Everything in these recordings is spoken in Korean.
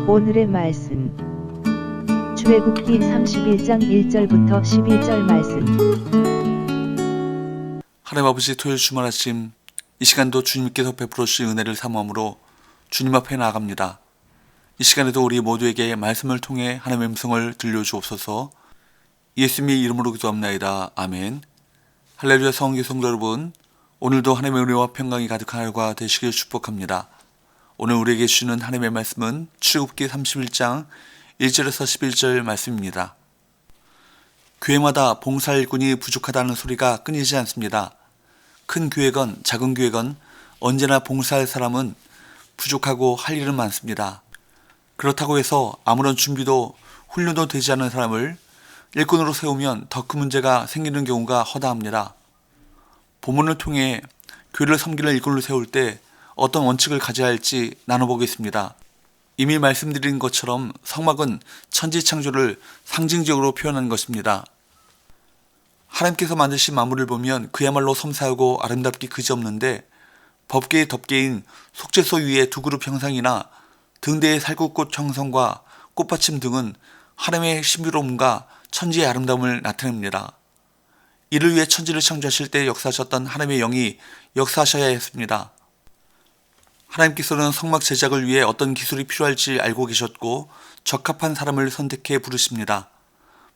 오늘의 말씀 출애굽기 31장 1절부터 12절 말씀. 하나님 아버지, 토요일 주말 아침 이 시간도 주님께서 베풀어 주신 은혜를 사모함으로 주님 앞에 나아갑니다. 이 시간에도 우리 모두에게 말씀을 통해 하나님의 음성을 들려주옵소서. 예수님의 이름으로 기도합나이다. 아멘. 할렐루야. 성도 여러분, 오늘도 하나님의 은혜와 평강이 가득한 하루가 되시길 축복합니다. 오늘 우리에게 주시는 하나님의 말씀은 출애굽기 31장 1절에서 11절 말씀입니다. 교회마다 봉사 일꾼이 부족하다는 소리가 끊이지 않습니다. 큰 교회건 작은 교회건 언제나 봉사할 사람은 부족하고 할 일은 많습니다. 그렇다고 해서 아무런 준비도 훈련도 되지 않은 사람을 일꾼으로 세우면 더 큰 문제가 생기는 경우가 허다합니다. 본문을 통해 교회를 섬기는 일꾼을 세울 때 어떤 원칙을 가져야 할지 나눠보겠습니다. 이미 말씀드린 것처럼 성막은 천지창조를 상징적으로 표현한 것입니다. 하나님께서 만드신 만물을 보면 그야말로 섬세하고 아름답기 그지없는데 법계의 덮개인 속죄소 위에 두 그룹 형상이나 등대의 살구꽃 형성과 꽃받침 등은 하나님의 신비로움과 천지의 아름다움을 나타냅니다. 이를 위해 천지를 창조하실 때 역사하셨던 하나님의 영이 역사하셔야 했습니다. 하나님께서는 성막 제작을 위해 어떤 기술이 필요할지 알고 계셨고 적합한 사람을 선택해 부르십니다.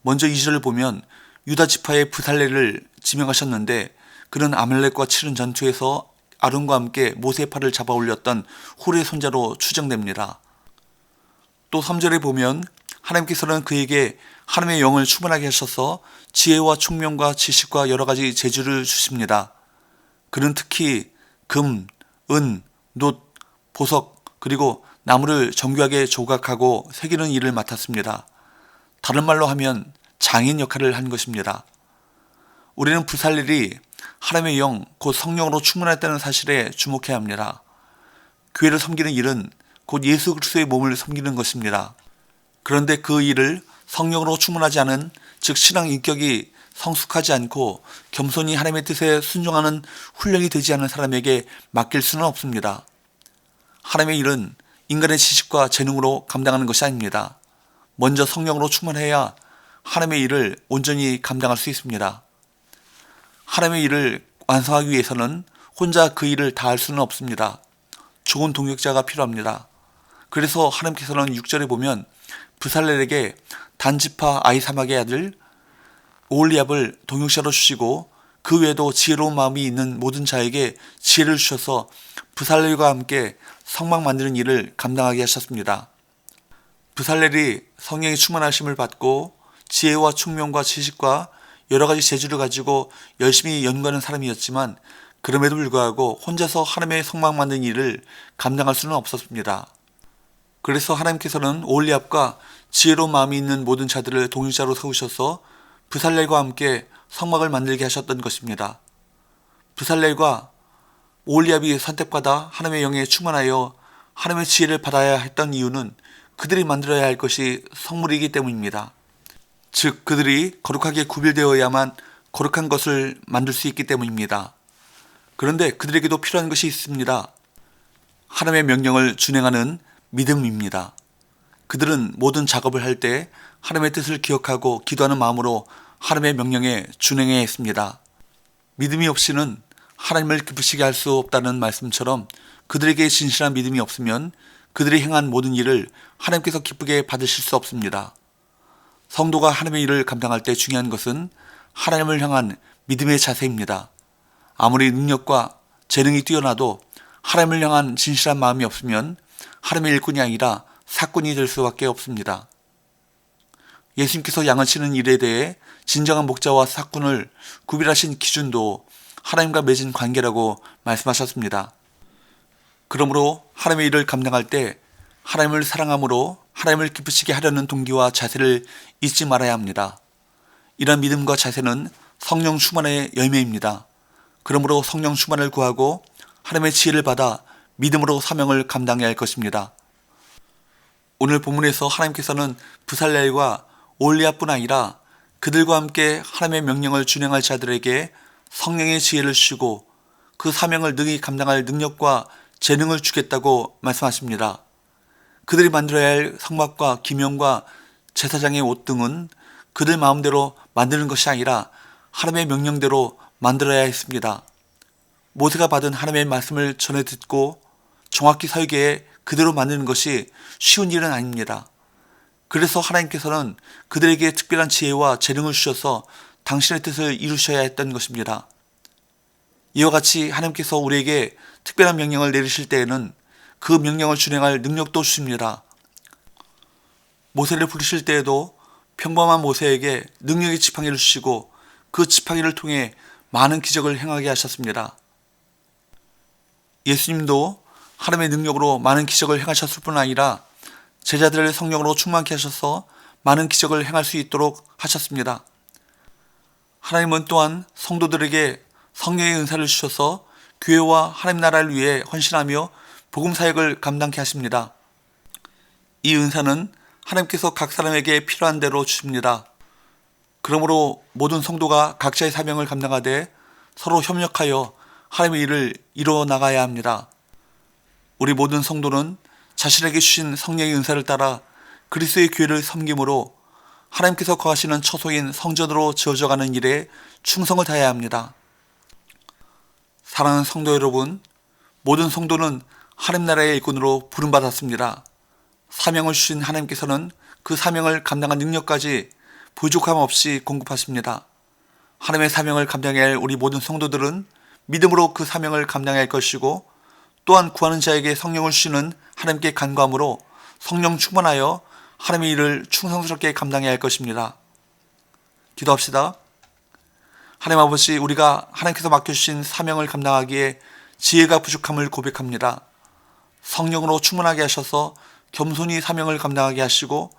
먼저 2절을 보면 유다 지파의 브살렐을 지명하셨는데 그는 아말렉과 치른 전투에서 아론과 함께 모세의 팔을 잡아 올렸던 훌의 손자로 추정됩니다. 또 3절에 보면 하나님께서는 그에게 하나님의 영을 충만하게 하셔서 지혜와 총명과 지식과 여러 가지 재주를 주십니다. 그는 특히 금, 은, 놋, 보석 그리고 나무를 정교하게 조각하고 새기는 일을 맡았습니다. 다른 말로 하면 장인 역할을 한 것입니다. 우리는 브살렐이 하나님의 영, 곧 성령으로 충만했다는 사실에 주목해야 합니다. 교회를 섬기는 일은 곧 예수 그리스도의 몸을 섬기는 것입니다. 그런데 그 일을 성령으로 충만하지 않은, 즉 신앙 인격이 성숙하지 않고 겸손히 하나님의 뜻에 순종하는 훈련이 되지 않은 사람에게 맡길 수는 없습니다. 하나님의 일은 인간의 지식과 재능으로 감당하는 것이 아닙니다. 먼저 성령으로 충만해야 하나님의 일을 온전히 감당할 수 있습니다. 하나님의 일을 완성하기 위해서는 혼자 그 일을 다 할 수는 없습니다. 좋은 동역자가 필요합니다. 그래서 하나님께서는 6절에 보면 브살렐에게 단지파 아히사막의 아들 오홀리압을 동역자로 주시고 그 외에도 지혜로운 마음이 있는 모든 자에게 지혜를 주셔서 브살렐과 함께 성막 만드는 일을 감당하게 하셨습니다. 브살렐이 성령의 충만하심을 받고 지혜와 총명과 지식과 여러 가지 재주를 가지고 열심히 연구하는 사람이었지만 그럼에도 불구하고 혼자서 하나님의 성막 만드는 일을 감당할 수는 없었습니다. 그래서 하나님께서는 오홀리압과 지혜로운 마음이 있는 모든 자들을 동역자로 세우셔서 브살렐과 함께 성막을 만들게 하셨던 것입니다. 브살렐과 오홀리압이 선택받아 하나님의 영에 충만하여 하나님의 지혜를 받아야 했던 이유는 그들이 만들어야 할 것이 성물이기 때문입니다. 즉 그들이 거룩하게 구별되어야만 거룩한 것을 만들 수 있기 때문입니다. 그런데 그들에게도 필요한 것이 있습니다. 하나님의 명령을 준행하는 믿음입니다. 그들은 모든 작업을 할 때 하나님의 뜻을 기억하고 기도하는 마음으로 하나님의 명령에 준행해야 했습니다. 믿음이 없이는 하나님을 기쁘시게 할 수 없다는 말씀처럼 그들에게 진실한 믿음이 없으면 그들이 행한 모든 일을 하나님께서 기쁘게 받으실 수 없습니다. 성도가 하나님의 일을 감당할 때 중요한 것은 하나님을 향한 믿음의 자세입니다. 아무리 능력과 재능이 뛰어나도 하나님을 향한 진실한 마음이 없으면 하나님의 일꾼이 아니라 사꾼이 될 수밖에 없습니다. 예수님께서 양을 치는 일에 대해 진정한 목자와 사꾼을 구별하신 기준도 하나님과 맺은 관계라고 말씀하셨습니다. 그러므로 하나님의 일을 감당할 때 하나님을 사랑함으로 하나님을 기쁘시게 하려는 동기와 자세를 잊지 말아야 합니다. 이런 믿음과 자세는 성령 충만의 열매입니다. 그러므로 성령 충만을 구하고 하나님의 지혜를 받아 믿음으로 사명을 감당해야 할 것입니다. 오늘 본문에서 하나님께서는 브살렐과 오홀리압뿐 아니라 그들과 함께 하나님의 명령을 준행할 자들에게 성령의 지혜를 주시고 그 사명을 능히 감당할 능력과 재능을 주겠다고 말씀하십니다. 그들이 만들어야 할 성막과 기명과 제사장의 옷 등은 그들 마음대로 만드는 것이 아니라 하나님의 명령대로 만들어야 했습니다. 모세가 받은 하나님의 말씀을 전해 듣고 정확히 설계해 그대로 만드는 것이 쉬운 일은 아닙니다. 그래서 하나님께서는 그들에게 특별한 지혜와 재능을 주셔서 당신의 뜻을 이루셔야 했던 것입니다. 이와 같이 하나님께서 우리에게 특별한 명령을 내리실 때에는 그 명령을 준행할 능력도 주십니다. 모세를 부르실 때에도 평범한 모세에게 능력의 지팡이를 주시고 그 지팡이를 통해 많은 기적을 행하게 하셨습니다. 예수님도 하나님의 능력으로 많은 기적을 행하셨을 뿐 아니라 제자들을 성령으로 충만케 하셔서 많은 기적을 행할 수 있도록 하셨습니다. 하나님은 또한 성도들에게 성령의 은사를 주셔서 교회와 하나님 나라를 위해 헌신하며 복음 사역을 감당케 하십니다. 이 은사는 하나님께서 각 사람에게 필요한 대로 주십니다. 그러므로 모든 성도가 각자의 사명을 감당하되 서로 협력하여 하나님의 일을 이루어 나가야 합니다. 우리 모든 성도는 자신에게 주신 성령의 은사를 따라 그리스도의 교회를 섬김으로 하나님께서 거하시는 처소인 성전으로 지어져가는 일에 충성을 다해야 합니다. 사랑하는 성도 여러분, 모든 성도는 하나님 나라의 일꾼으로 부름받았습니다. 사명을 주신 하나님께서는 그 사명을 감당한 능력까지 부족함 없이 공급하십니다. 하나님의 사명을 감당해야 할 우리 모든 성도들은 믿음으로 그 사명을 감당해야 할 것이고 또한 구하는 자에게 성령을 주시는 하나님께 간구함으로 성령 충만하여 하나님의 일을 충성스럽게 감당해야 할 것입니다. 기도합시다. 하나님 아버지, 우리가 하나님께서 맡겨주신 사명을 감당하기에 지혜가 부족함을 고백합니다. 성령으로 충만하게 하셔서 겸손히 사명을 감당하게 하시고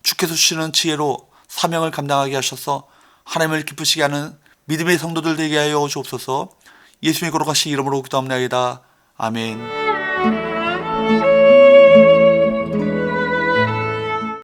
주께서 주시는 지혜로 사명을 감당하게 하셔서 하나님을 기쁘시게 하는 믿음의 성도들 되게 하여 주옵소서. 예수님의 거룩하신 이름으로 기도합나이다. 아멘.